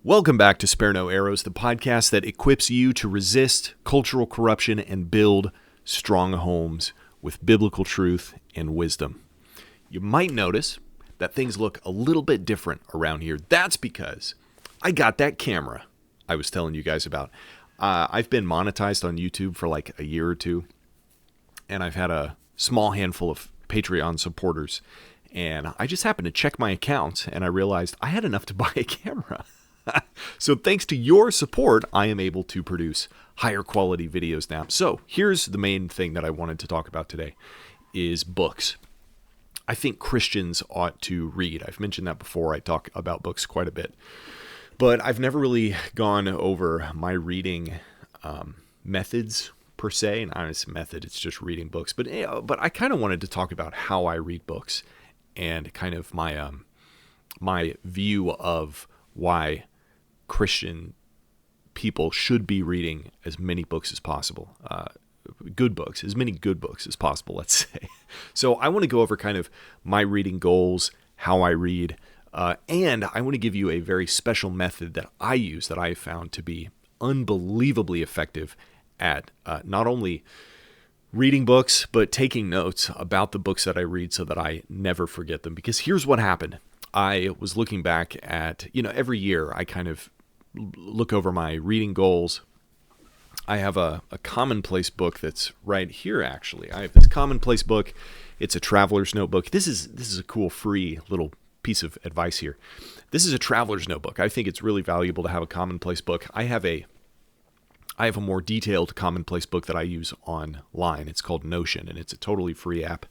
Welcome back to Spare No Arrows, the podcast that equips you to resist cultural corruption and build strong homes with biblical truth and wisdom. You might notice that things look a little bit different around here. That's because I got that camera I was telling you guys about. I've been monetized on YouTube for like a year or two, and I've had a small handful of Patreon supporters. And I just happened to check my account, and I realized I had enough to buy a camera. So thanks to your support, I am able to produce higher quality videos now. So here's the main thing that I wanted to talk about today is books. I think Christians ought to read. I've mentioned that before. I talk about books quite a bit. But I've never really gone over my reading methods per se. And it's a method, it's just reading books. But I kind of wanted to talk about how I read books and kind of my view of why Christian people should be reading as many books as possible. Good books, as many good books as possible, let's say. So I want to go over kind of my reading goals, how I read, and I want to give you a very special method that I use that I have found to be unbelievably effective at not only reading books, but taking notes about the books that I read so that I never forget them. Because here's what happened. I was looking back at, every year I kind of look over my reading goals. I have a commonplace book that's right here, actually. I have this commonplace book. It's a traveler's notebook. This is a cool free little piece of advice here. This is a traveler's notebook. I think it's really valuable to have a commonplace book. I have a more detailed commonplace book that I use online. It's called Notion, and it's a totally free app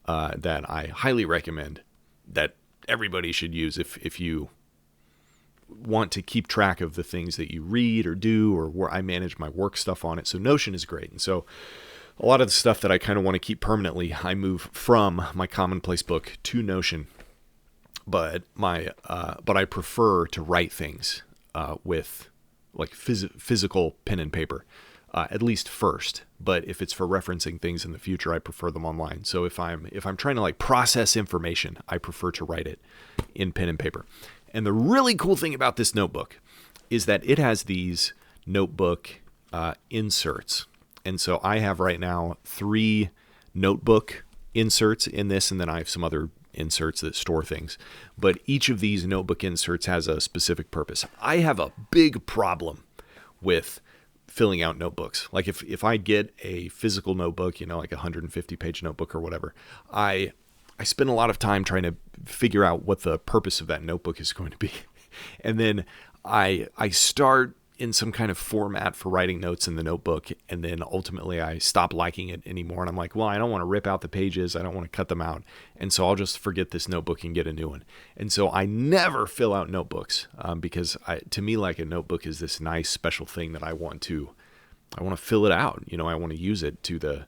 that I highly recommend that everybody should use if you want to keep track of the things that you read or do, or where I manage my work stuff on it. So Notion is great. And so a lot of the stuff that I kind of want to keep permanently, I move from my commonplace book to Notion. But I prefer to write things with like physical pen and paper, at least first. But if it's for referencing things in the future, I prefer them online. So if I'm trying to like process information, I prefer to write it in pen and paper. And the really cool thing about this notebook is that it has these notebook inserts. And so I have right now 3 notebook inserts in this, and then I have some other inserts that store things. But each of these notebook inserts has a specific purpose. I have a big problem with filling out notebooks. Like if I get a physical notebook, like a 150-page notebook or whatever, I spend a lot of time trying to figure out what the purpose of that notebook is going to be. And then I start in some kind of format for writing notes in the notebook, and then ultimately I stop liking it anymore. And I'm like, well, I don't want to rip out the pages. I don't want to cut them out. And so I'll just forget this notebook and get a new one. And so I never fill out notebooks because to me, like a notebook is this nice special thing that I want to fill it out. I want to use it to the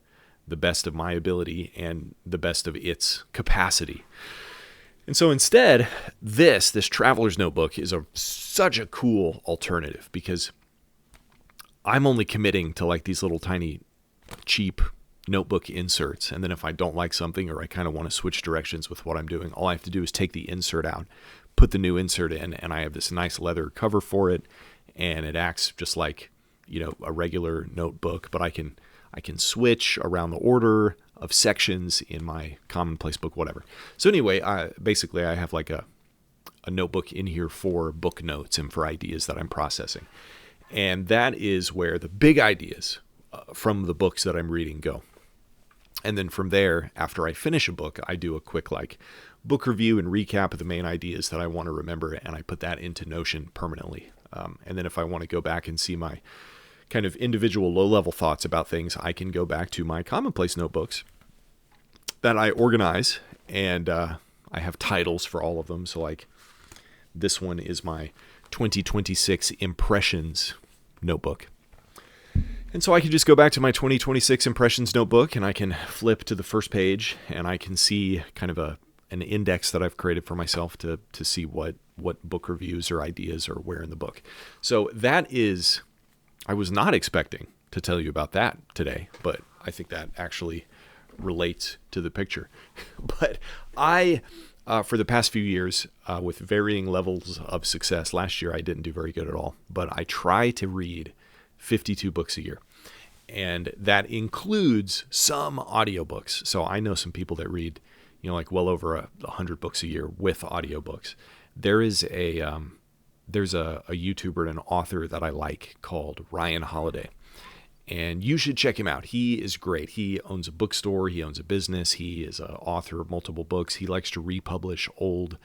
best of my ability and the best of its capacity. And so instead, this traveler's notebook is such a cool alternative because I'm only committing to like these little tiny cheap notebook inserts. And then if I don't like something or I kind of want to switch directions with what I'm doing, all I have to do is take the insert out, put the new insert in, and I have this nice leather cover for it. And it acts just like, a regular notebook, but I can switch around the order of sections in my commonplace book, whatever. So anyway, basically I have like a notebook in here for book notes and for ideas that I'm processing. And that is where the big ideas from the books that I'm reading go. And then from there, after I finish a book, I do a quick like book review and recap of the main ideas that I want to remember, and I put that into Notion permanently. And then if I want to go back and see my kind of individual low-level thoughts about things, I can go back to my commonplace notebooks that I organize, and I have titles for all of them. So like this one is my 2026 Impressions notebook. And so I can just go back to my 2026 Impressions notebook, and I can flip to the first page, and I can see kind of an index that I've created for myself to see what book reviews or ideas are where in the book. So that is... I was not expecting to tell you about that today, but I think that actually relates to the picture. But I for the past few years with varying levels of success. Last year I didn't do very good at all, but I try to read 52 books a year. And that includes some audiobooks. So I know some people that read, like well over 100 books a year with audiobooks. There's a YouTuber and an author that I like called Ryan Holiday. And you should check him out. He is great. He owns a bookstore. He owns a business. He is an author of multiple books. He likes to republish old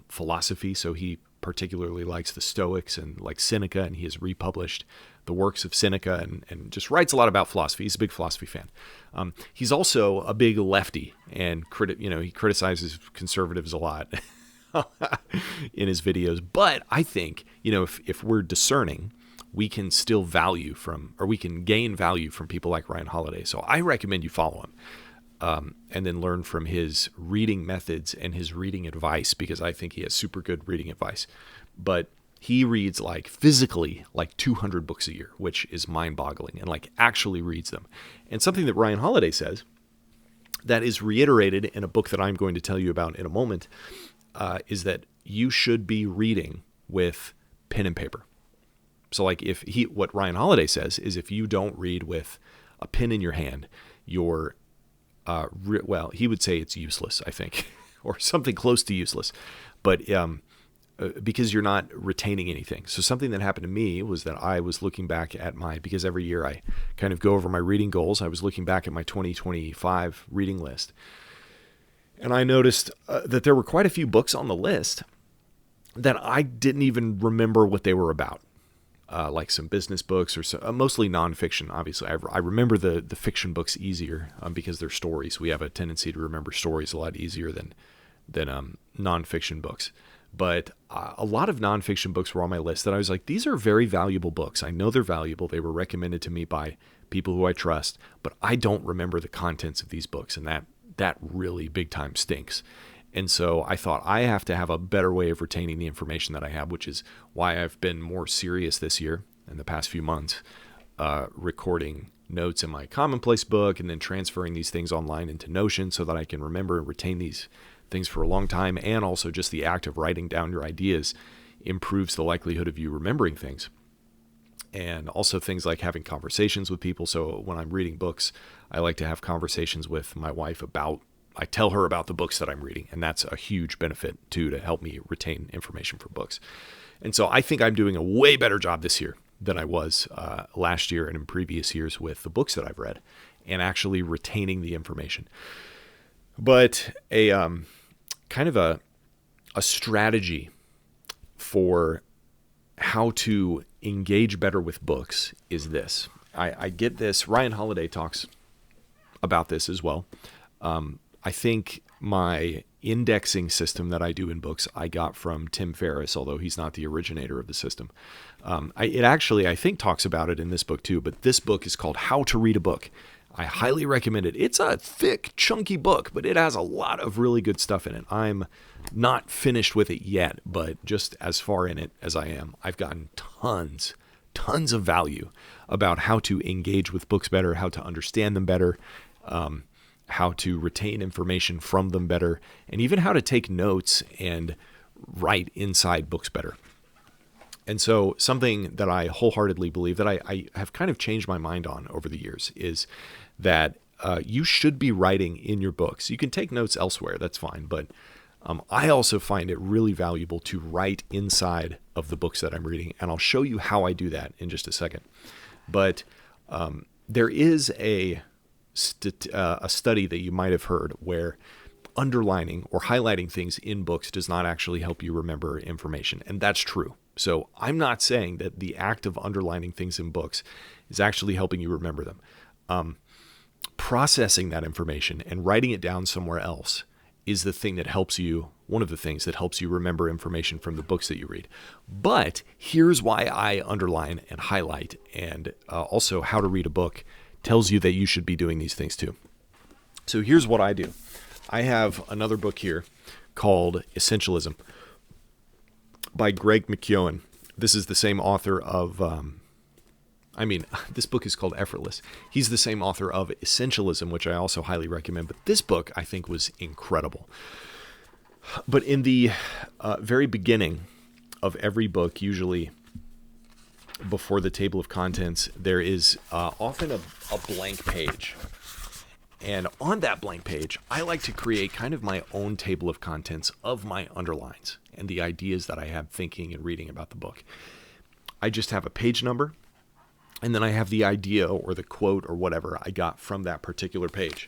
philosophy. So he particularly likes the Stoics and like Seneca, and he has republished the works of Seneca and just writes a lot about philosophy. He's a big philosophy fan. He's also a big lefty, and he criticizes conservatives a lot in his videos. But I think, if we're discerning, we can still we can gain value from people like Ryan Holiday. So I recommend you follow him and then learn from his reading methods and his reading advice, because I think he has super good reading advice. But he reads physically 200 books a year, which is mind-boggling, and actually reads them. And something that Ryan Holiday says that is reiterated in a book that I'm going to tell you about in a moment is that you should be reading with pen and paper. So what Ryan Holiday says is if you don't read with a pen in your hand, you're, he would say it's useless, I think, or something close to useless. But because you're not retaining anything. So something that happened to me was that I was looking back at because every year I kind of go over my reading goals. I was looking back at my 2025 reading list. And I noticed that there were quite a few books on the list that I didn't even remember what they were about. Like some business books or mostly nonfiction. Obviously, I remember the fiction books easier because they're stories. We have a tendency to remember stories a lot easier than nonfiction books. But a lot of nonfiction books were on my list that I was like, these are very valuable books. I know they're valuable. They were recommended to me by people who I trust, but I don't remember the contents of these books, and that really big time stinks. And so I thought I have to have a better way of retaining the information that I have, which is why I've been more serious this year in the past few months, recording notes in my Commonplace book and then transferring these things online into Notion so that I can remember and retain these things for a long time. And also just the act of writing down your ideas improves the likelihood of you remembering things. And also things like having conversations with people. So when I'm reading books, I like to have conversations with my wife I tell her about the books that I'm reading, and that's a huge benefit too, to help me retain information for books. And so I think I'm doing a way better job this year than I was last year and in previous years with the books that I've read and actually retaining the information. But a kind of a strategy for how to engage better with books is this. I get this. Ryan Holiday talks about this as well. I think my indexing system that I do in books, I got from Tim Ferriss, although he's not the originator of the system. It actually, I think, talks about it in this book too, but this book is called How to Read a Book. I highly recommend it. It's a thick, chunky book, but it has a lot of really good stuff in it. I'm not finished with it yet, but just as far in it as I am, I've gotten tons of value about how to engage with books better, how to understand them better, how to retain information from them better, and even how to take notes and write inside books better. And so something that I wholeheartedly believe that I have kind of changed my mind on over the years is that you should be writing in your books. You can take notes elsewhere, that's fine, but I also find it really valuable to write inside of the books that I'm reading, and I'll show you how I do that in just a second. But there is a study that you might have heard where underlining or highlighting things in books does not actually help you remember information. And that's true. So I'm not saying that the act of underlining things in books is actually helping you remember them. Processing that information and writing it down somewhere else is the thing that helps you, one of the things that helps you remember information from the books that you read. But here's why I underline and highlight, and also How to Read a Book tells you that you should be doing these things too. So here's what I do. I have another book here called Essentialism by Greg McKeown. This is the same author of, this book is called Effortless. He's the same author of Essentialism, which I also highly recommend. But this book, I think, was incredible. But in the very beginning of every book, usually before the table of contents, there is often a blank page. And on that blank page, I like to create kind of my own table of contents of my underlines and the ideas that I have thinking and reading about the book. I just have a page number, and then I have the idea or the quote or whatever I got from that particular page.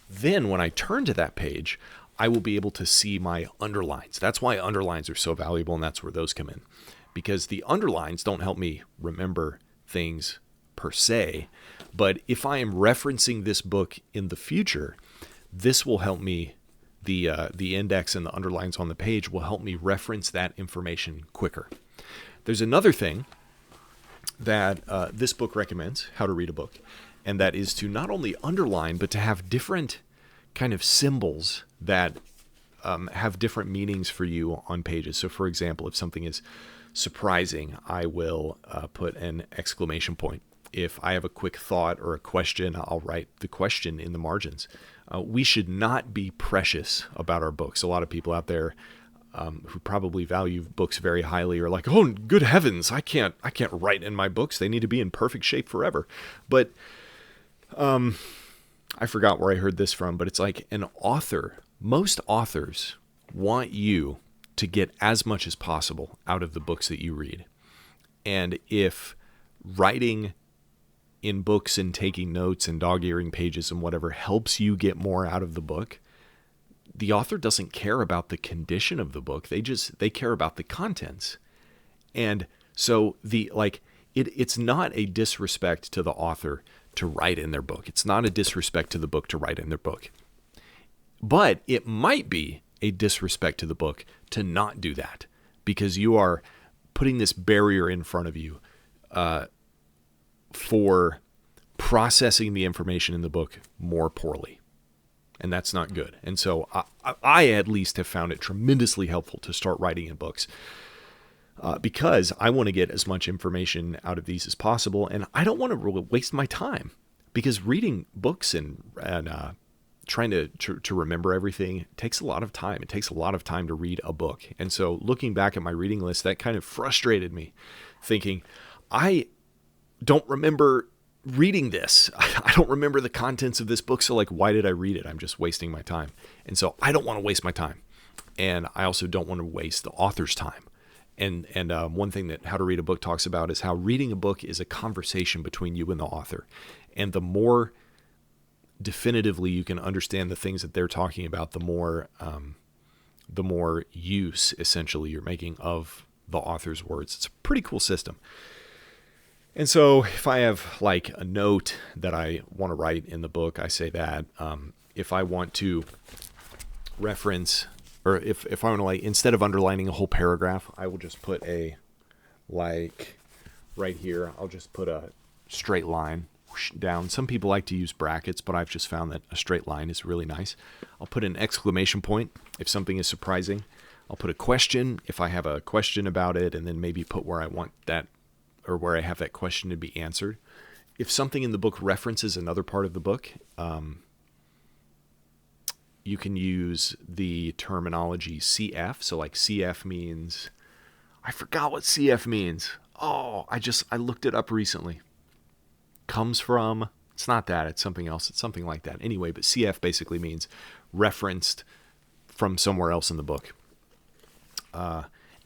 Then when I turn to that page, I will be able to see my underlines. That's why underlines are so valuable, and that's where those come in. Because the underlines don't help me remember things per se, but if I am referencing this book in the future, this will help me, the index and the underlines on the page will help me reference that information quicker. There's another thing that this book recommends, How to Read a Book, and that is to not only underline, but to have different kind of symbols that have different meanings for you on pages. So for example, if something is surprising, I will put an exclamation point. If I have a quick thought or a question, I'll write the question in the margins. We should not be precious about our books. A lot of people out there who probably value books very highly are like, oh, good heavens, I can't write in my books. They need to be in perfect shape forever. But I forgot where I heard this from, but it's like an author. Most authors want you to get as much as possible out of the books that you read. And if writing in books and taking notes and dog-earing pages and whatever helps you get more out of the book, the author doesn't care about the condition of the book. They care about the contents. And so it's not a disrespect to the author to write in their book. It's not a disrespect to the book to write in their book. But it might be a disrespect to the book to not do that, because you are putting this barrier in front of you for processing the information in the book more poorly. And that's not good. And so I at least have found it tremendously helpful to start writing in books because I want to get as much information out of these as possible. And I don't want to really waste my time, because reading books and trying to remember everything takes a lot of time. It takes a lot of time to read a book. And so looking back at my reading list, that kind of frustrated me, thinking, I don't remember reading this. I don't remember the contents of this book. So why did I read it? I'm just wasting my time. And so I don't want to waste my time. And I also don't want to waste the author's time. And one thing that How to Read a Book talks about is how reading a book is a conversation between you and the author. And the more definitively you can understand the things that they're talking about, the more use essentially you're making of the author's words. It's a pretty cool system. And so if I have a note that I want to write in the book, I say that. If I want to reference, or if I want to instead of underlining a whole paragraph, I will just put right here, I'll just put a straight line down. Some people like to use brackets, but I've just found that a straight line is really nice. I'll put an exclamation point if something is surprising. I'll put a question if I have a question about it, and then maybe put where I want that, or where I have that question to be answered. If something in the book references another part of the book, you can use the terminology CF. So CF means, I forgot what CF means. Oh, I looked it up recently. Comes from, it's not that, it's something else. It's something like that. Anyway, but CF basically means referenced from somewhere else in the book.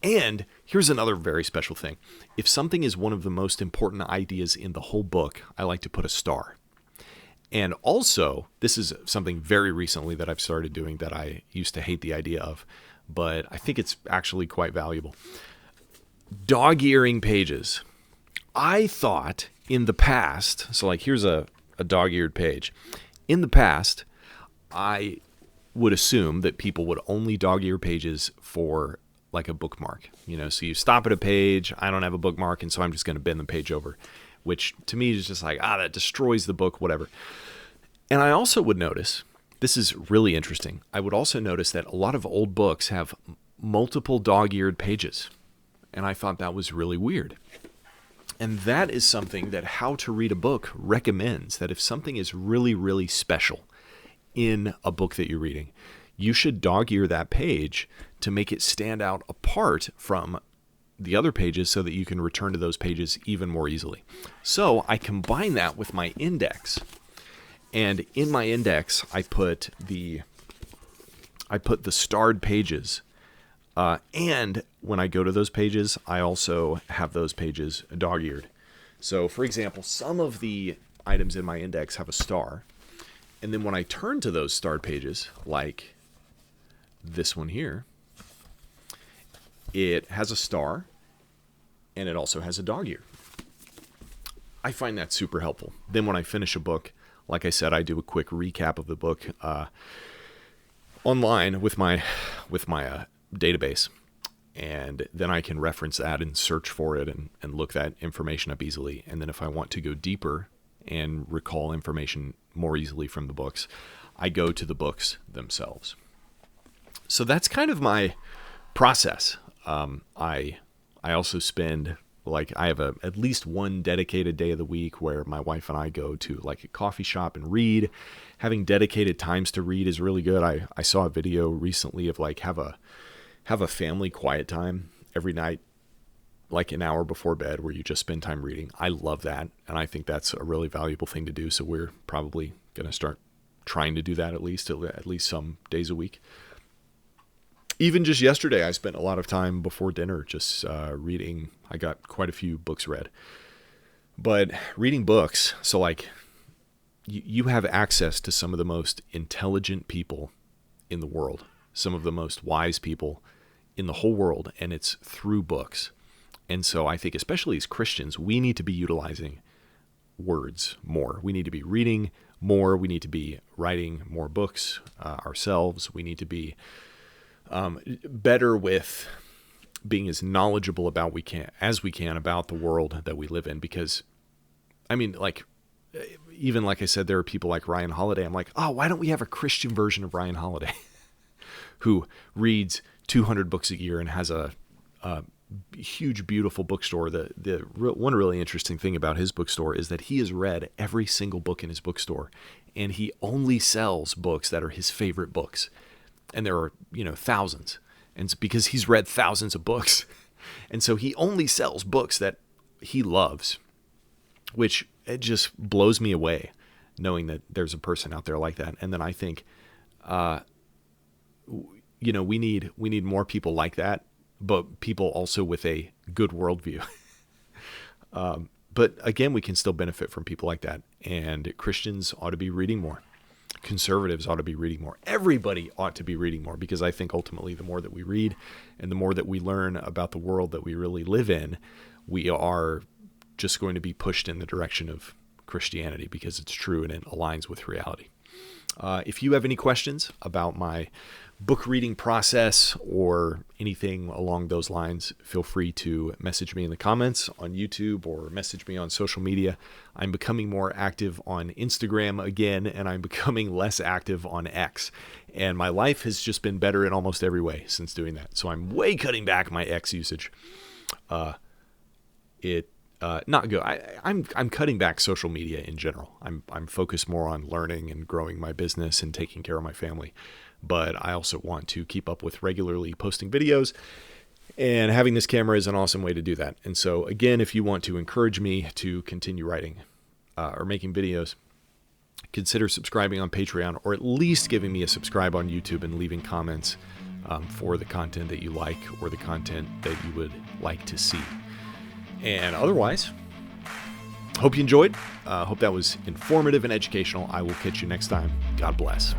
And here's another very special thing. If something is one of the most important ideas in the whole book, I like to put a star. And also, this is something very recently that I've started doing that I used to hate the idea of, but I think it's actually quite valuable. Dog-earing pages. I thought in the past, so here's a dog-eared page. In the past, I would assume that people would only dog-ear pages for a bookmark, so you stop at a page, I don't have a bookmark, and so I'm just going to bend the page over, which to me is just that destroys the book, whatever. And I also would notice, this is really interesting, I would also notice that a lot of old books have multiple dog-eared pages, and I thought that was really weird. And that is something that How to Read a Book recommends, that if something is really, really special in a book that you're reading, you should dog ear that page to make it stand out apart from the other pages so that you can return to those pages even more easily. So I combine that with my index. And in my index, I put the starred pages. And when I go to those pages, I also have those pages dog-eared. So, for example, some of the items in my index have a star. And then when I turn to those starred pages, like this one here, it has a star, and it also has a dog ear. I find that super helpful. Then when I finish a book, like I said, I do a quick recap of the book online with my database. And then I can reference that and search for it and look that information up easily. And then if I want to go deeper and recall information more easily from the books, I go to the books themselves. So that's kind of my process. I also spend, I have at least one dedicated day of the week where my wife and I go to like a coffee shop and read. Having dedicated times to read is really good. I saw a video recently of like have a family quiet time every night, like an hour before bed, where you just spend time reading. I love that, and I think that's a really valuable thing to do. So we're probably going to start trying to do that at least some days a week. Even just yesterday, I spent a lot of time before dinner just reading. I got quite a few books read. But reading books, so like you have access to some of the most intelligent people in the world, some of the most wise people in the whole world, and it's through books. And so I think, especially as Christians, we need to be utilizing words more. We need to be reading more. We need to be writing more books ourselves. We need to be better with being as knowledgeable as we can about the world that we live in. Because, I mean, even like I said, there are people like Ryan Holiday. I'm like, oh, why don't we have a Christian version of Ryan Holiday who reads 200 books a year and has a huge, beautiful bookstore. The one really interesting thing about his bookstore is that he has read every single book in his bookstore, and he only sells books that are his favorite books. And there are, thousands. And it's because he's read thousands of books. And so he only sells books that he loves, which it just blows me away knowing that there's a person out there like that. And then I think, we need more people like that, but people also with a good worldview. But again, we can still benefit from people like that. And Christians ought to be reading more. Conservatives ought to be reading more. Everybody ought to be reading more, because I think ultimately the more that we read and the more that we learn about the world that we really live in, we are just going to be pushed in the direction of Christianity because it's true and it aligns with reality. If you have any questions about my book reading process or anything along those lines, feel free to message me in the comments on YouTube or message me on social media. I'm becoming more active on Instagram again, and I'm becoming less active on X. And my life has just been better in almost every way since doing that. So I'm way cutting back my X usage. Not good. I'm cutting back social media in general. I'm focused more on learning and growing my business and taking care of my family. But I also want to keep up with regularly posting videos, and having this camera is an awesome way to do that. And so again, if you want to encourage me to continue writing or making videos, consider subscribing on Patreon, or at least giving me a subscribe on YouTube and leaving comments for the content that you like or the content that you would like to see. And otherwise, hope you enjoyed. Hope that was informative and educational. I will catch you next time. God bless.